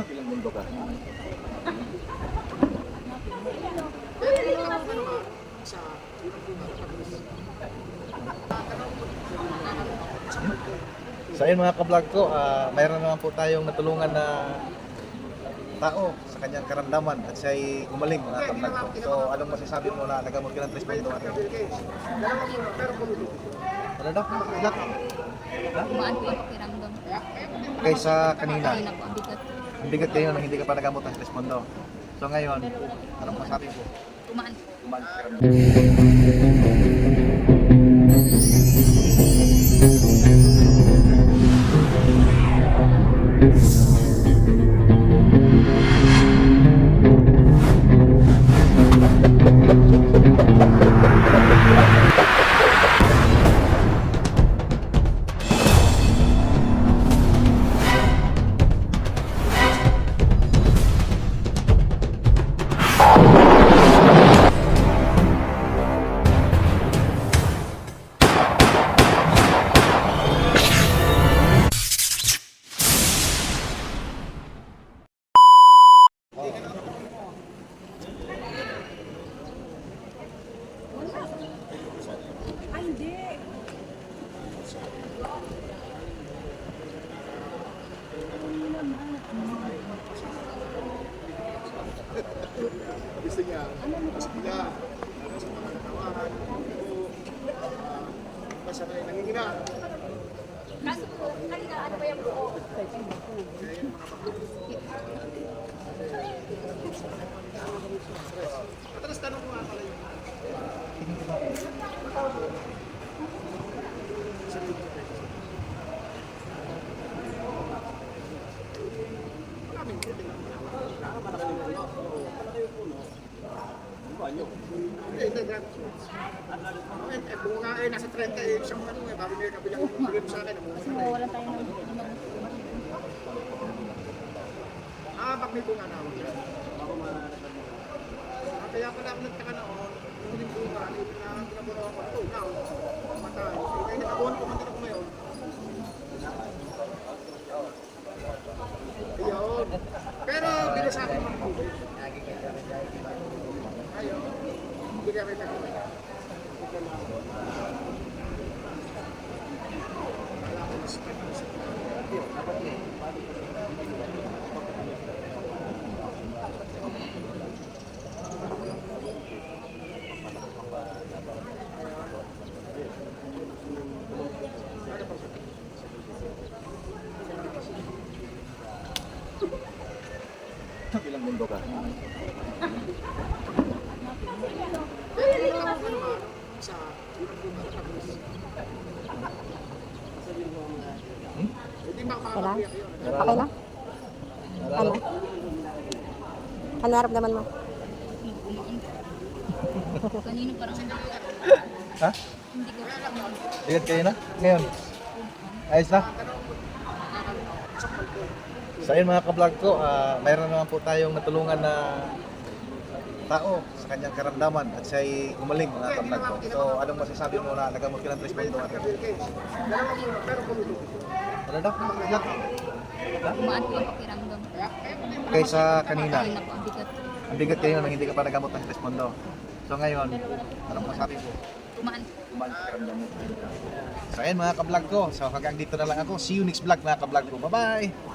Ilang mundo ka? So ayun mga ka-vlog ko, mayroon naman po tayong natulungan na tao sa kanyang karamdaman at siya'y gumaling mga ka-vlog ko. So anong masasabi mo na nagamot ka ng 3 mundo? Ano daw? Ilan? Kumaan po yung pakiramdam. Kaysa kanina, Kanina po, ang bigat. ang bigat kayo nang hindi ka pa nagamot ng 3 mundo. So ngayon, anong masasabi mo? Kumaan po. Gumaling ka karamdaman. Ay, hindi. Gusto niya, mas bila, sa mga natawaran, basta na nangingina. Kaso po, kanina ano pa yung buo? Matalas tanong ko nga pala yun. Maraming puti lang. Malaking puno. Hindi, kung nga nasa 30 eh, isang ano eh, bago may kabilang bigay mo sa akin, Wala tayong pag may bunga na ako. Kaya pala ako nagtaka noon, yung huling bunga, pinabuno ako, tunaw, matay. Kaya nakabuhan ko man din ako ngayon. Ayun. Pero binasa ko man po. Ayun. Hindi ka rin ako. Wala ko mas Ilang mundo ka? Hindi makakapagpiyak yun. Okay lang? Ano? Ano naramdaman mo? kanina parang Ha? hindi ko Bigat kayo na? Ngayon? Ayos na? So ayun mga ka-vlog ko, mayroon naman po tayong natulungan na tao sa kanyang karamdaman at siya'y gumaling mga ka-vlog ko. So anong masasabi mo na nagamot ka ng 3 mundo? Dalawa muna, pero kumulo. Ano daw? Ilan? kumaan po yung pakiramdam. Kaysa kanina, Kanina po, ang bigat. ang bigat kayo nang hindi ka pa nagamot ng 3 mundo. So ngayon, anong masasabi mo? Kumaan po. Gumaling ka karamdaman. So ayun mga ka-vlog ko, so hanggang dito na lang ako. See you next vlog mga ka-vlog ko. Bye-bye!